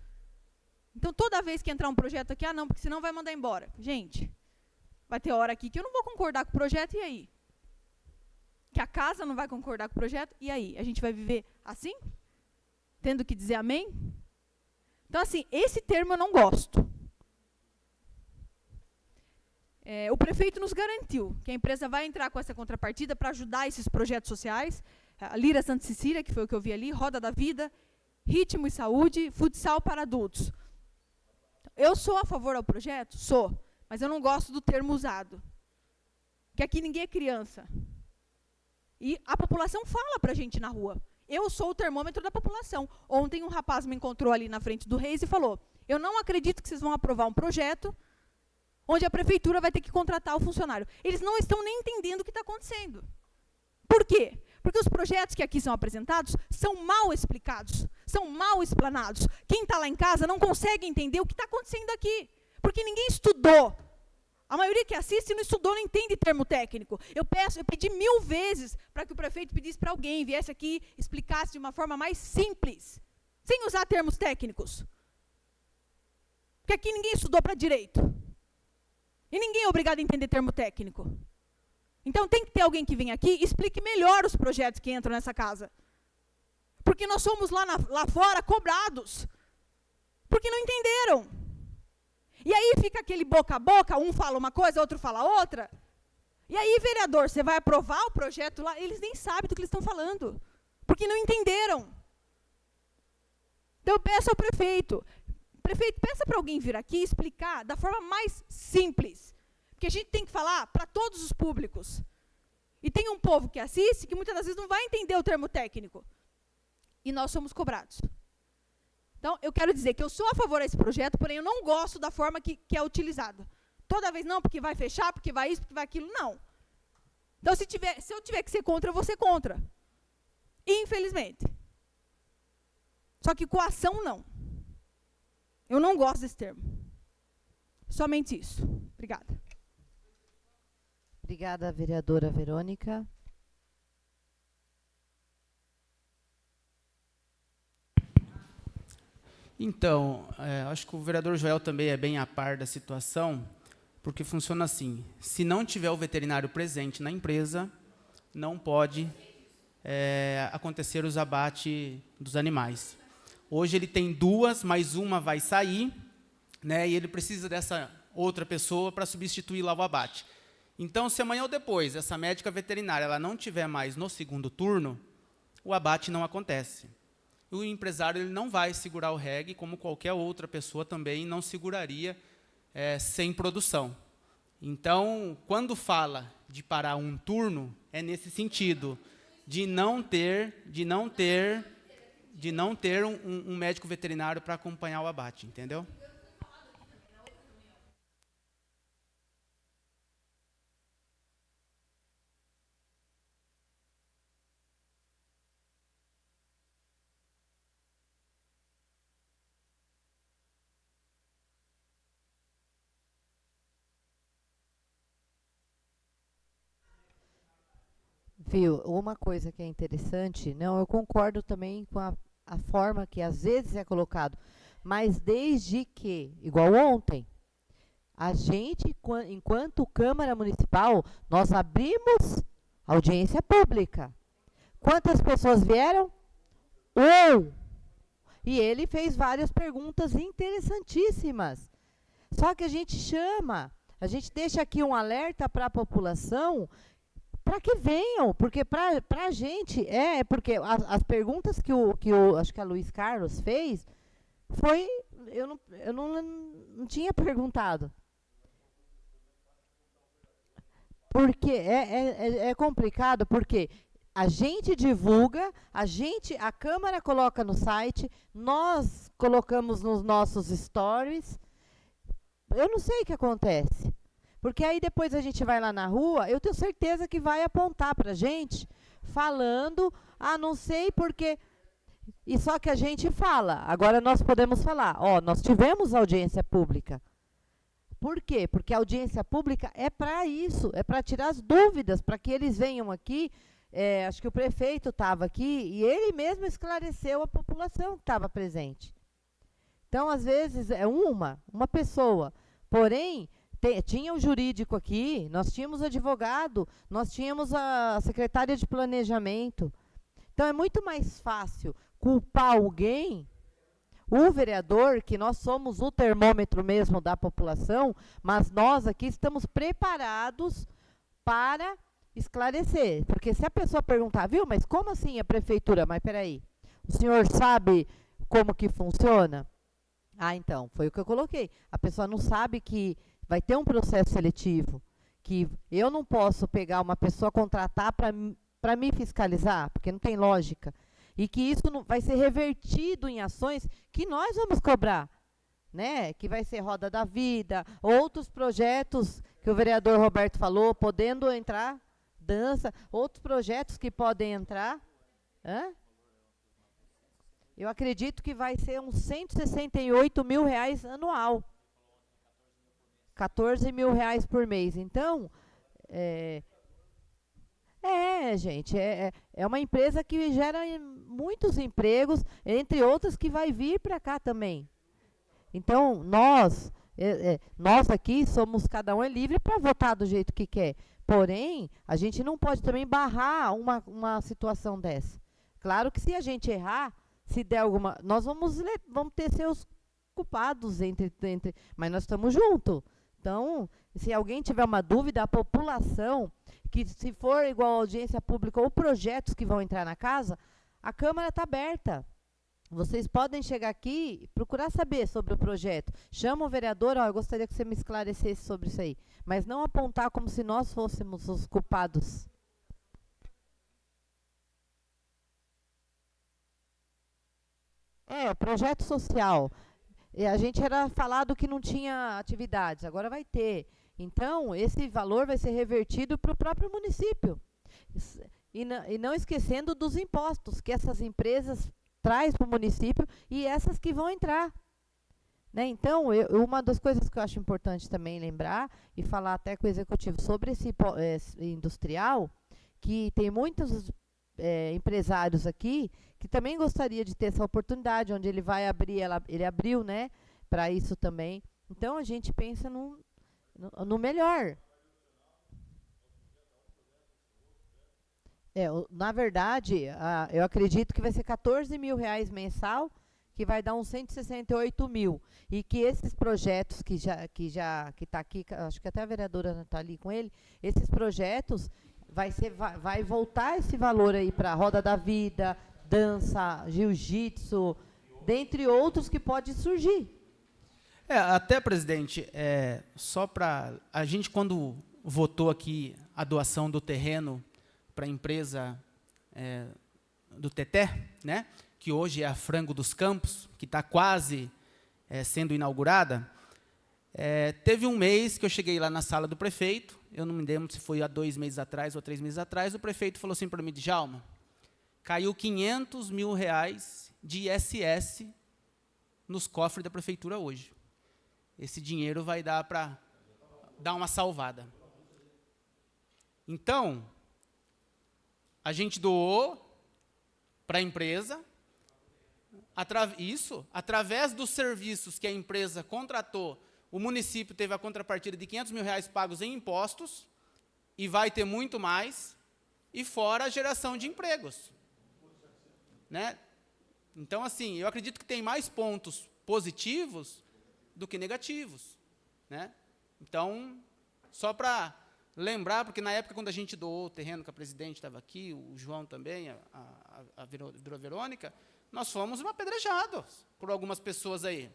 Então, toda vez que entrar um projeto aqui, não, porque senão vai mandar embora. Gente, vai ter hora aqui que eu não vou concordar com o projeto, e aí? Que a casa não vai concordar com o projeto, e aí? A gente vai viver assim? Tendo que dizer amém? Então, assim, esse termo eu não gosto. O prefeito nos garantiu que a empresa vai entrar com essa contrapartida para ajudar esses projetos sociais. A Lira Santa Cecília, que foi o que eu vi ali, Roda da Vida, Ritmo e Saúde, Futsal para Adultos. Eu sou a favor ao projeto? Sou. Mas eu não gosto do termo usado. Porque aqui ninguém é criança. E a população fala para a gente na rua. Eu sou o termômetro da população. Ontem um rapaz me encontrou ali na frente do Reis e falou, eu não acredito que vocês vão aprovar um projeto onde a prefeitura vai ter que contratar o funcionário. Eles não estão nem entendendo o que está acontecendo. Por quê? Porque os projetos que aqui são apresentados são mal explicados, são mal explanados. Quem está lá em casa não consegue entender o que está acontecendo aqui, porque ninguém estudou. A maioria que assiste não estudou, não entende termo técnico. Eu pedi 1000 vezes para que o prefeito pedisse para alguém, viesse aqui, explicasse de uma forma mais simples, sem usar termos técnicos. Porque aqui ninguém estudou para direito. E ninguém é obrigado a entender termo técnico. Então tem que ter alguém que venha aqui e explique melhor os projetos que entram nessa casa. Porque nós somos lá fora cobrados. Porque não entenderam. E aí fica aquele boca a boca, um fala uma coisa, outro fala outra. E aí, vereador, você vai aprovar o projeto lá, eles nem sabem do que eles estão falando. Porque não entenderam. Então eu peço ao prefeito, peça para alguém vir aqui e explicar da forma mais simples. Porque a gente tem que falar para todos os públicos. E tem um povo que assiste que muitas das vezes não vai entender o termo técnico. E nós somos cobrados. Então, eu quero dizer que eu sou a favor desse projeto, porém eu não gosto da forma que é utilizado. Toda vez não, porque vai fechar, porque vai isso, porque vai aquilo, não. Então, se eu tiver que ser contra, eu vou ser contra. Infelizmente. Só que coação, não. Eu não gosto desse termo. Somente isso. Obrigada. Obrigada, vereadora Verônica. Então, acho que o vereador Joel também é bem a par da situação, porque funciona assim, se não tiver o veterinário presente na empresa, não pode acontecer os abates dos animais. Hoje ele tem 2, mais uma vai sair, né, e ele precisa dessa outra pessoa para substituir lá o abate. Então, se amanhã ou depois essa médica veterinária ela não tiver mais no segundo turno, o abate não acontece. O empresário ele não vai segurar o REG, como qualquer outra pessoa também não seguraria sem produção. Então, quando fala de parar um turno, é nesse sentido, de não ter um médico veterinário para acompanhar o abate, entendeu? Viu, uma coisa que é interessante, não, eu concordo também com a forma que às vezes é colocado, mas desde que, igual ontem, a gente, enquanto Câmara Municipal, nós abrimos audiência pública. Quantas pessoas vieram? 1. E ele fez várias perguntas interessantíssimas. Só que a gente chama A gente deixa aqui um alerta para a população para que venham, porque para a gente porque as perguntas que acho que a Luiz Carlos fez foi, eu não tinha perguntado. Porque é complicado, porque a gente divulga, a Câmara coloca no site, nós colocamos nos nossos stories. Eu não sei o que acontece. Porque aí depois a gente vai lá na rua, eu tenho certeza que vai apontar para a gente, falando, não sei porque... E só que a gente fala, agora nós podemos falar, nós tivemos audiência pública. Por quê? Porque a audiência pública é para isso, é para tirar as dúvidas, para que eles venham aqui. Acho que o prefeito estava aqui e ele mesmo esclareceu a população que estava presente. Então, às vezes, é uma pessoa. Porém, tinha o jurídico aqui, nós tínhamos advogado, nós tínhamos a secretária de planejamento. Então, é muito mais fácil culpar alguém, o vereador, que nós somos o termômetro mesmo da população, mas nós aqui estamos preparados para esclarecer. Porque se a pessoa perguntar, viu, mas como assim a prefeitura? Mas peraí, o senhor sabe como que funciona? Então, foi o que eu coloquei. A pessoa não sabe que vai ter um processo seletivo, que eu não posso pegar uma pessoa, contratar para me fiscalizar, porque não tem lógica. E que isso não, vai ser revertido em ações que nós vamos cobrar, né? Que vai ser Roda da Vida, outros projetos que o vereador Roberto falou, podendo entrar, dança, outros projetos que podem entrar. Eu acredito que vai ser uns R$168 mil anual. 14 mil reais por mês. Então, gente, é uma empresa que gera muitos empregos, entre outras que vai vir para cá também. Então, nós aqui somos, cada um é livre para votar do jeito que quer. Porém, a gente não pode também barrar uma situação dessa. Claro que se a gente errar, se der alguma... Nós vamos ter seus culpados, mas nós estamos juntos. Então, se alguém tiver uma dúvida, a população, que se for igual à audiência pública ou projetos que vão entrar na casa, a Câmara está aberta. Vocês podem chegar aqui e procurar saber sobre o projeto. Chama o vereador, eu gostaria que você me esclarecesse sobre isso aí. Mas não apontar como se nós fôssemos os culpados. O projeto social. A gente era falado que não tinha atividades, agora vai ter. Então, esse valor vai ser revertido para o próprio município. E não esquecendo dos impostos que essas empresas trazem para o município e essas que vão entrar. Né? Então, uma das coisas que eu acho importante também lembrar e falar até com o executivo sobre esse industrial, que tem muitos empresários aqui que também gostaria de ter essa oportunidade, onde ele vai abrir, ele abriu, né, para isso também. Então, a gente pensa no melhor. Na verdade, eu acredito que vai ser 14 mil reais mensal, que vai dar uns 168 mil. E que esses projetos que está aqui, acho que até a vereadora está ali com ele, esses projetos vai voltar esse valor aí para a Roda da Vida, dança, jiu-jitsu, dentre outros que pode surgir. Até, presidente, só para... A gente, quando votou aqui a doação do terreno para a empresa do Teté, né, que hoje é a Frango dos Campos, que está quase sendo inaugurada, teve um mês que eu cheguei lá na sala do prefeito, eu não me lembro se foi há 2 meses atrás ou 3 meses atrás, o prefeito falou assim para mim, Djalma, caiu 500 mil reais de ISS nos cofres da prefeitura hoje. Esse dinheiro vai dar para dar uma salvada. Então, a gente doou para a empresa, através dos serviços que a empresa contratou, o município teve a contrapartida de 500 mil reais pagos em impostos, e vai ter muito mais, e fora a geração de empregos. Né? Então, assim, eu acredito que tem mais pontos positivos do que negativos. Né? Então, só para lembrar, porque na época, quando a gente doou o terreno, que a presidente estava aqui, o João também, a Verônica, nós fomos apedrejados por algumas pessoas aí.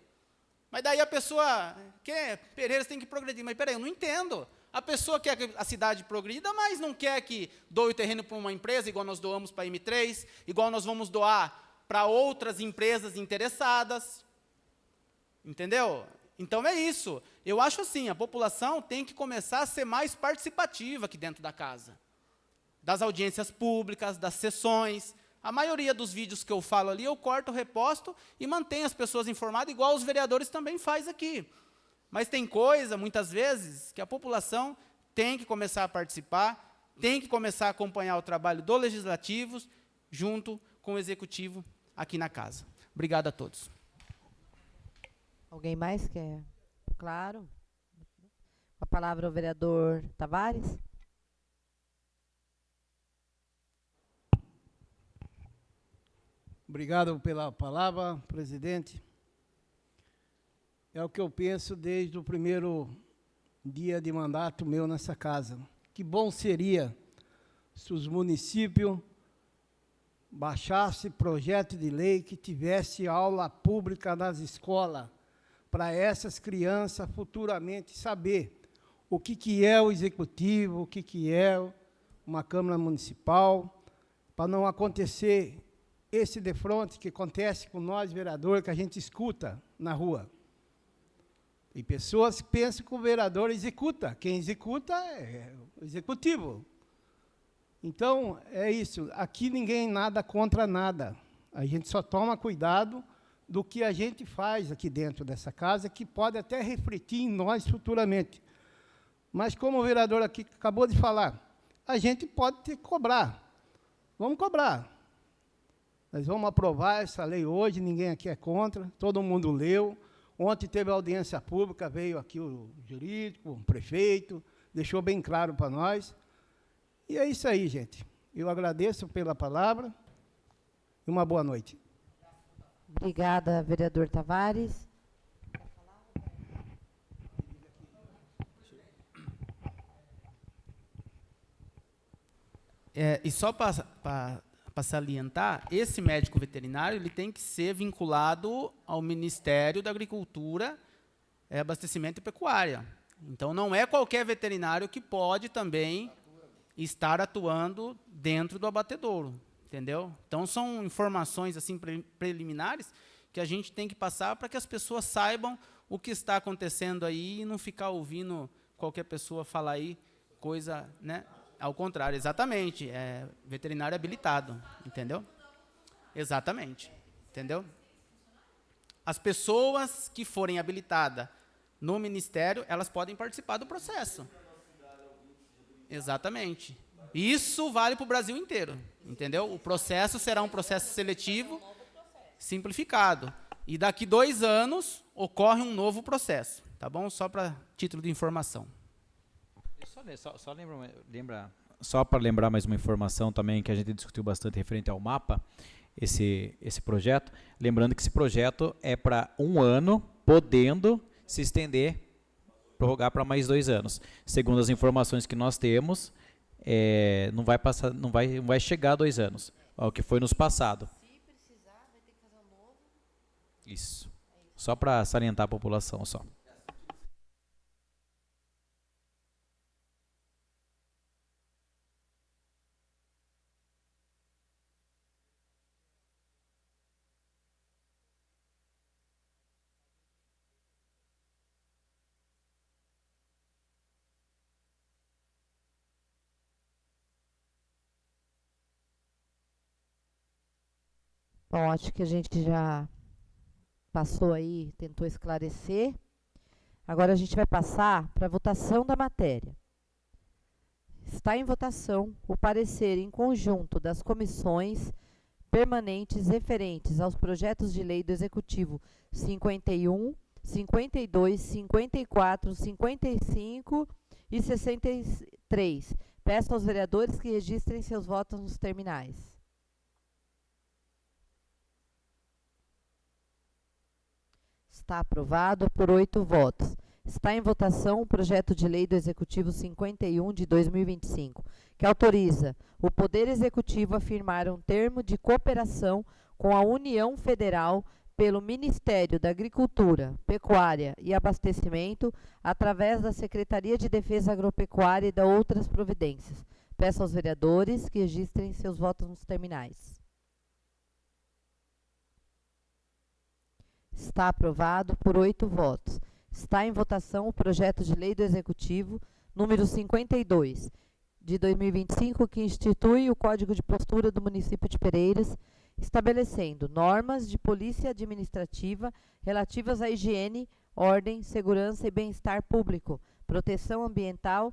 Mas daí a pessoa quer, Pereiras tem que progredir. Mas, peraí, eu não entendo. A pessoa quer que a cidade progrida, mas não quer que doe o terreno para uma empresa, igual nós doamos para a M3, igual nós vamos doar para outras empresas interessadas. Entendeu? Então é isso. Eu acho assim, a população tem que começar a ser mais participativa aqui dentro da casa. Das audiências públicas, das sessões. A maioria dos vídeos que eu falo ali, eu corto, reposto e mantenho as pessoas informadas, igual os vereadores também fazem aqui. Mas tem coisa, muitas vezes, que a população tem que começar a participar, tem que começar a acompanhar o trabalho do Legislativo, junto com o Executivo aqui na casa. Obrigado a todos. Alguém mais quer? Claro. Com a palavra o vereador Tavares. Obrigado pela palavra, presidente. É o que eu penso desde o primeiro dia de mandato meu nessa casa. Que bom seria se os municípios baixassem projeto de lei que tivesse aula pública nas escolas, para essas crianças futuramente saber o que é o executivo, o que é uma Câmara Municipal, para não acontecer esse defronte que acontece com nós, vereadores, que a gente escuta na rua. E pessoas pensam que o vereador executa. Quem executa é o executivo. Então, é isso. Aqui ninguém nada contra nada. A gente só toma cuidado do que a gente faz aqui dentro dessa casa, que pode até refletir em nós futuramente. Mas, como o vereador aqui acabou de falar, a gente pode ter que cobrar. Vamos cobrar. Nós vamos aprovar essa lei hoje, ninguém aqui é contra, todo mundo leu. Ontem teve audiência pública, veio aqui o jurídico, o prefeito, deixou bem claro para nós. E é isso aí, gente. Eu agradeço pela palavra e uma boa noite. Obrigada, vereador Tavares. E só para salientar, esse médico veterinário ele tem que ser vinculado ao Ministério da Agricultura, Abastecimento e Pecuária. Então, não é qualquer veterinário que pode também estar atuando dentro do abatedouro, entendeu? Então, são informações assim preliminares que a gente tem que passar para que as pessoas saibam o que está acontecendo aí e não ficar ouvindo qualquer pessoa falar aí coisa, né? Ao contrário, exatamente, é veterinário habilitado, entendeu? Exatamente, entendeu? As pessoas que forem habilitadas no Ministério, elas podem participar do processo. Exatamente. Isso vale para o Brasil inteiro, entendeu? O processo será um processo seletivo simplificado. E daqui 2 anos ocorre um novo processo, tá bom? Só para título de informação. Só para lembrar mais uma informação também que a gente discutiu bastante referente ao mapa, esse projeto. Lembrando que esse projeto é para 1 ano, podendo se estender, prorrogar para mais 2 anos. Segundo as informações que nós temos, não vai chegar a 2 anos, ao que foi nos passado. Se precisar, vai ter que fazer um novo. Isso. Só para salientar a população, só. Bom, acho que a gente já passou aí, tentou esclarecer. Agora a gente vai passar para a votação da matéria. Está em votação o parecer em conjunto das comissões permanentes referentes aos projetos de lei do Executivo 51, 52, 54, 55 e 63. Peço aos vereadores que registrem seus votos nos terminais. Está aprovado por 8 votos. Está em votação o projeto de lei do Executivo 51 de 2025, que autoriza o Poder Executivo a firmar um termo de cooperação com a União Federal pelo Ministério da Agricultura, Pecuária e Abastecimento, através da Secretaria de Defesa Agropecuária e de outras providências. Peço aos vereadores que registrem seus votos nos terminais. Está aprovado por 8 votos. Está em votação o projeto de lei do Executivo número 52 de 2025, que institui o Código de Postura do município de Pereiras, estabelecendo normas de polícia administrativa relativas à higiene, ordem, segurança e bem-estar público, proteção ambiental,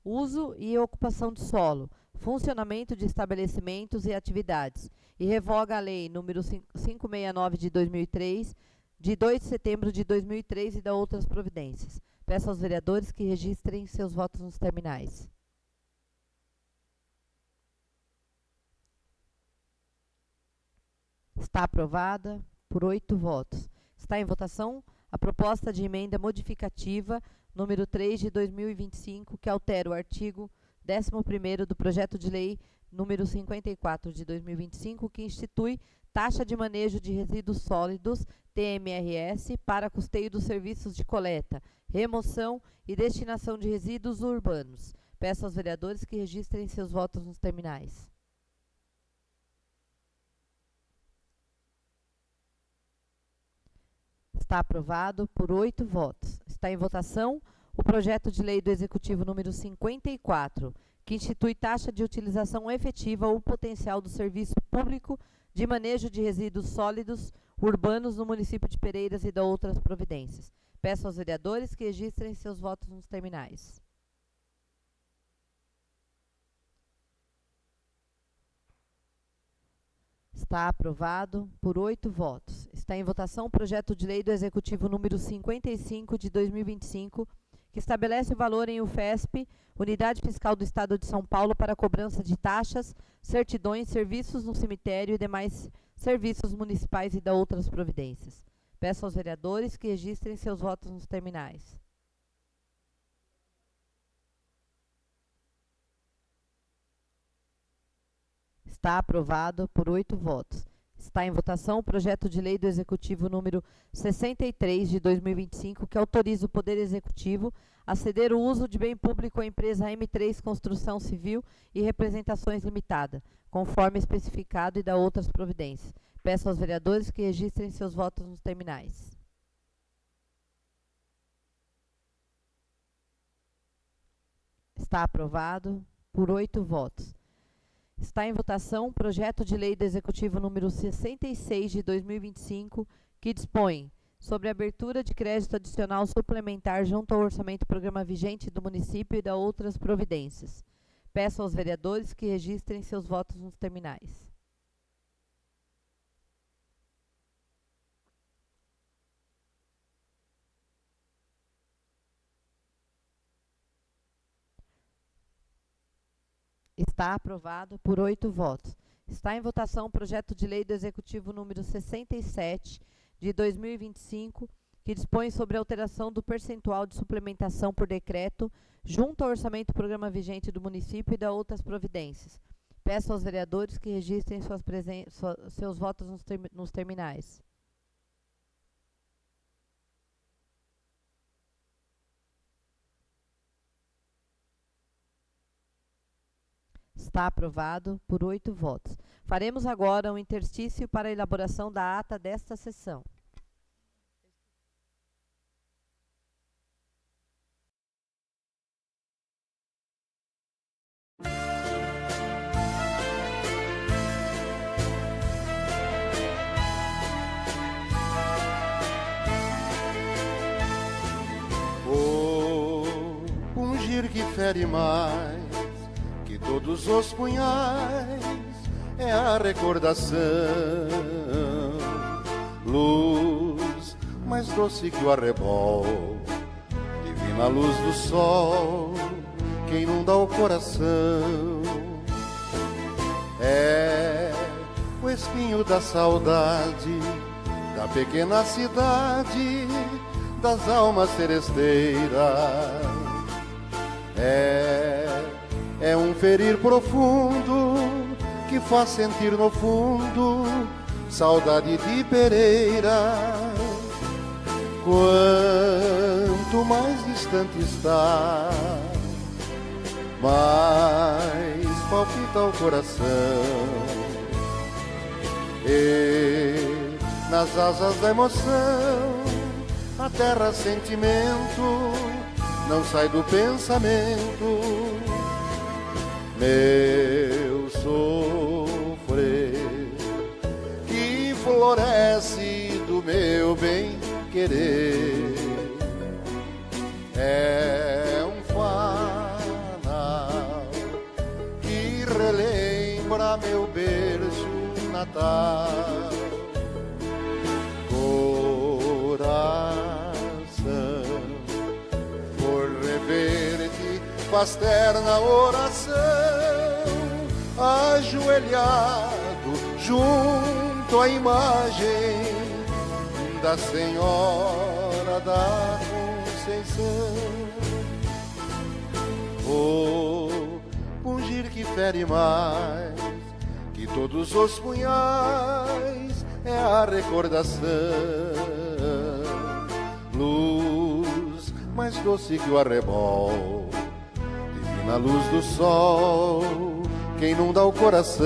uso e ocupação de solo, funcionamento de estabelecimentos e atividades, e revoga a lei número 569 de 2003, de 2 de setembro de 2003 e da outras providências. Peço aos vereadores que registrem seus votos nos terminais. Está aprovada por 8 votos. Está em votação a proposta de emenda modificativa número 3 de 2025, que altera o artigo 11º do projeto de lei número 54 de 2025, que institui taxa de manejo de resíduos sólidos, TMRS, para custeio dos serviços de coleta, remoção e destinação de resíduos urbanos. Peço aos vereadores que registrem seus votos nos terminais. Está aprovado por 8 votos. Está em votação o projeto de lei do Executivo número 54, que institui taxa de utilização efetiva ou potencial do serviço público de manejo de resíduos sólidos urbanos no município de Pereiras e de outras providências. Peço aos vereadores que registrem seus votos nos terminais. Está aprovado por 8 votos. Está em votação o projeto de lei do Executivo número 55 de 2025, que estabelece o valor em UFESP, Unidade Fiscal do Estado de São Paulo, para a cobrança de taxas, certidões, serviços no cemitério e demais serviços municipais e de outras providências. Peço aos vereadores que registrem seus votos nos terminais. Está aprovado por 8 votos. Está em votação o projeto de lei do Executivo número 63 de 2025, que autoriza o Poder Executivo a ceder o uso de bem público à empresa M3 Construção Civil e Representações Limitada, conforme especificado e da outras providências. Peço aos vereadores que registrem seus votos nos terminais. Está aprovado por 8 votos. Está em votação o projeto de lei do Executivo número 66 de 2025, que dispõe sobre a abertura de crédito adicional suplementar junto ao orçamento programa vigente do município e da outras providências. Peço aos vereadores que registrem seus votos nos terminais. Está aprovado por 8 votos. Está em votação o projeto de lei do Executivo número 67 de 2025, que dispõe sobre a alteração do percentual de suplementação por decreto junto ao orçamento programa vigente do município e da outras providências. Peço aos vereadores que registrem seus votos nos terminais. Está aprovado por 8 votos. Faremos agora um interstício para a elaboração da ata desta sessão. O pungir que fere mais que todos os punhais é a recordação, luz mais doce que o arrebol, divina luz do sol que inunda o coração. É o espinho da saudade da pequena cidade, das almas seresteiras. É um ferir profundo que faz sentir no fundo saudade de Pereira. Quanto mais distante está, mais palpita o coração. E nas asas da emoção, a terra sentimento não sai do pensamento. Meu sofrer que floresce do meu bem querer é um fanal que relembra meu berço natal. Coração, por rever-te faz terna oração, ajoelhado junto à imagem da Senhora da Conceição. O pungir que fere mais que todos os punhais é a recordação, luz mais doce que o arrebol, divina luz do sol que inunda o coração.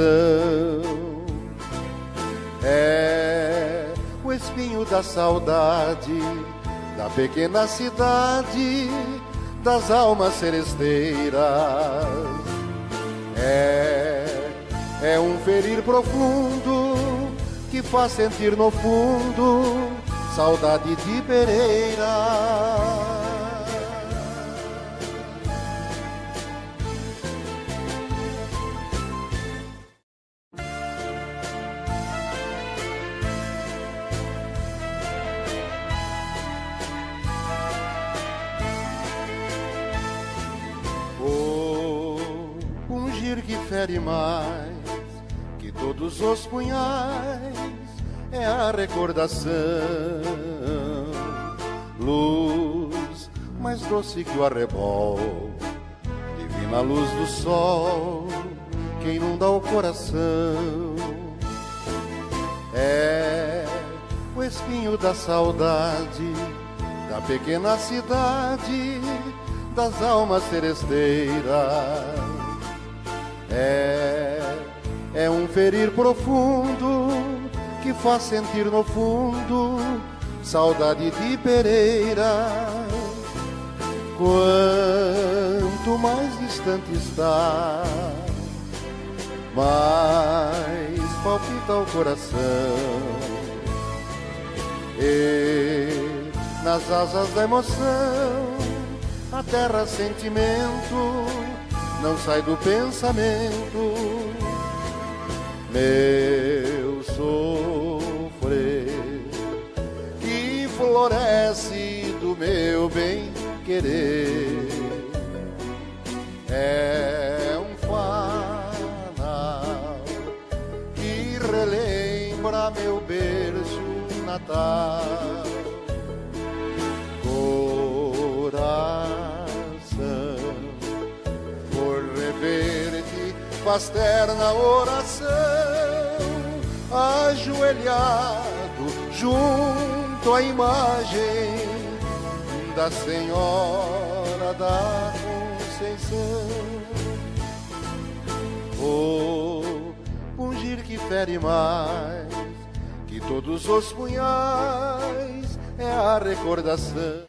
É o espinho da saudade da pequena cidade das almas seresteiras. É um ferir profundo que faz sentir no fundo saudade de Pereira. Que fere mais que todos os punhais é a recordação, luz mais doce que o arrebol, divina luz do sol que inunda o coração. É o espinho da saudade da pequena cidade das almas seresteiras. É um ferir profundo que faz sentir no fundo saudade de Pereira. Quanto mais distante está, mais palpita o coração. E nas asas da emoção, a terra sentimento não sai do pensamento. Meu sofrer que floresce do meu bem querer é um fanal que relembra meu berço natal. Coração, por rever-te faz terna oração, ajoelhado junto à imagem da Senhora da Conceição. O pungir que fere mais que todos os punhais é a recordação.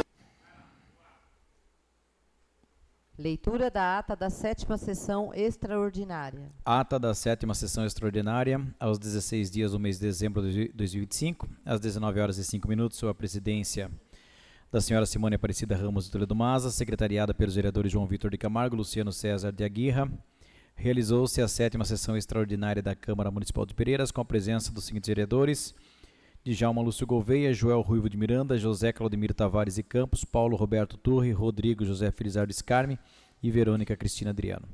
Leitura da ata da 7ª sessão extraordinária. Ata da 7ª sessão extraordinária, aos 16 dias do mês de dezembro de 2025, às 19h05, sob a presidência da senhora Simone Aparecida Ramos de Toledo Maza, secretariada pelos vereadores João Vitor de Camargo, Luciano César de Aguirra, realizou-se a 7ª sessão extraordinária da Câmara Municipal de Pereiras, com a presença dos seguintes vereadores: Djalma Lúcio Gouveia, Joel Ruivo de Miranda, José Claudemiro Tavares e Campos, Paulo Roberto Turri, Rodrigo José Felizardo Scarme e Verônica Cristina Adriano.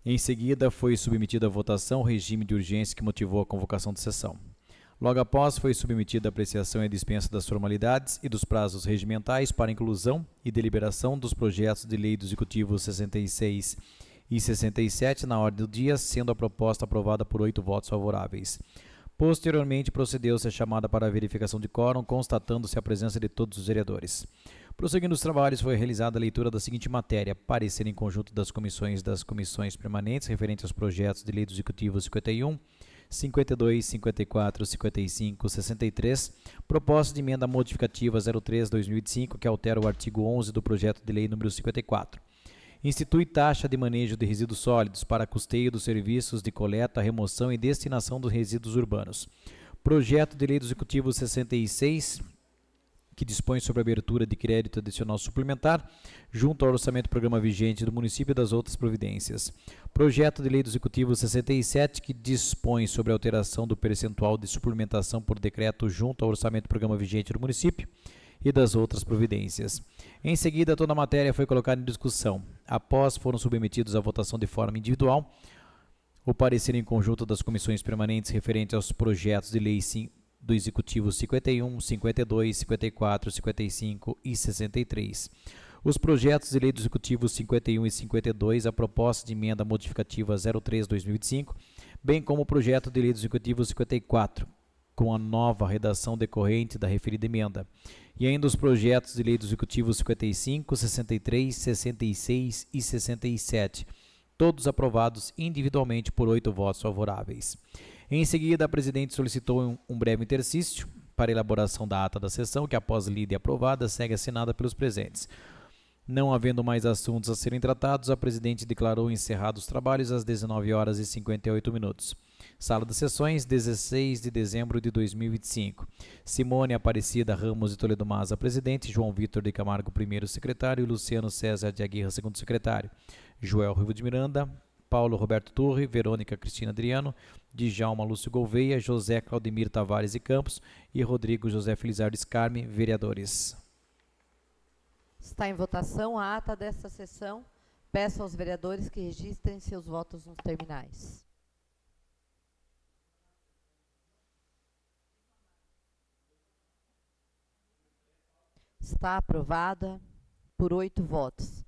Em seguida, foi submetido à votação o regime de urgência que motivou a convocação de sessão. Logo após, foi submetida a apreciação e a dispensa das formalidades e dos prazos regimentais para inclusão e deliberação dos projetos de lei do Executivo 66 e 67 na ordem do dia, sendo a proposta aprovada por 8 votos favoráveis. Posteriormente, procedeu-se a chamada para a verificação de quórum, constatando-se a presença de todos os vereadores. Prosseguindo os trabalhos, foi realizada a leitura da seguinte matéria: parecer em conjunto das comissões permanentes referentes aos projetos de lei do Executivo 51, 52, 54, 55, 63, proposta de emenda modificativa 03/2005, que altera o artigo 11 do projeto de lei número 54. Institui taxa de manejo de resíduos sólidos para custeio dos serviços de coleta, remoção e destinação dos resíduos urbanos. Projeto de lei do Executivo 66, que dispõe sobre a abertura de crédito adicional suplementar junto ao orçamento programa vigente do município e das outras providências. Projeto de lei do Executivo 67, que dispõe sobre a alteração do percentual de suplementação por decreto junto ao orçamento programa vigente do município e das outras providências. Em seguida, toda a matéria foi colocada em discussão. Após foram submetidos à votação de forma individual o parecer em conjunto das comissões permanentes referentes aos projetos de lei do Executivo 51, 52, 54, 55 e 63. Os projetos de lei do Executivo 51 e 52, a proposta de emenda modificativa 03/2005, bem como o projeto de lei do Executivo 54, com a nova redação decorrente da referida emenda, e ainda os projetos de lei do Executivo 55, 63, 66 e 67, todos aprovados individualmente por 8 votos favoráveis. Em seguida, a presidente solicitou um breve interstício para elaboração da ata da sessão, que após lida e aprovada, segue assinada pelos presentes. Não havendo mais assuntos a serem tratados, a presidente declarou encerrados os trabalhos às 19h58. Sala de sessões, 16 de dezembro de 2025. Simone Aparecida Ramos de Toledo Maza, presidente. João Vitor de Camargo, primeiro secretário. Luciano César de Aguirre, segundo secretário. Joel Ruivo de Miranda. Paulo Roberto Torre, Verônica Cristina Adriano, Djalma Lúcio Gouveia, José Claudemir Tavares e Campos e Rodrigo José Felizardo Scarme, vereadores. Está em votação a ata desta sessão. Peço aos vereadores que registrem seus votos nos terminais. Está aprovada por 8 votos.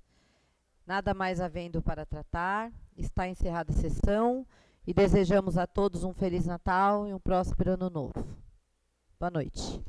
Nada mais havendo para tratar, está encerrada a sessão e desejamos a todos um Feliz Natal e um próspero Ano Novo. Boa noite.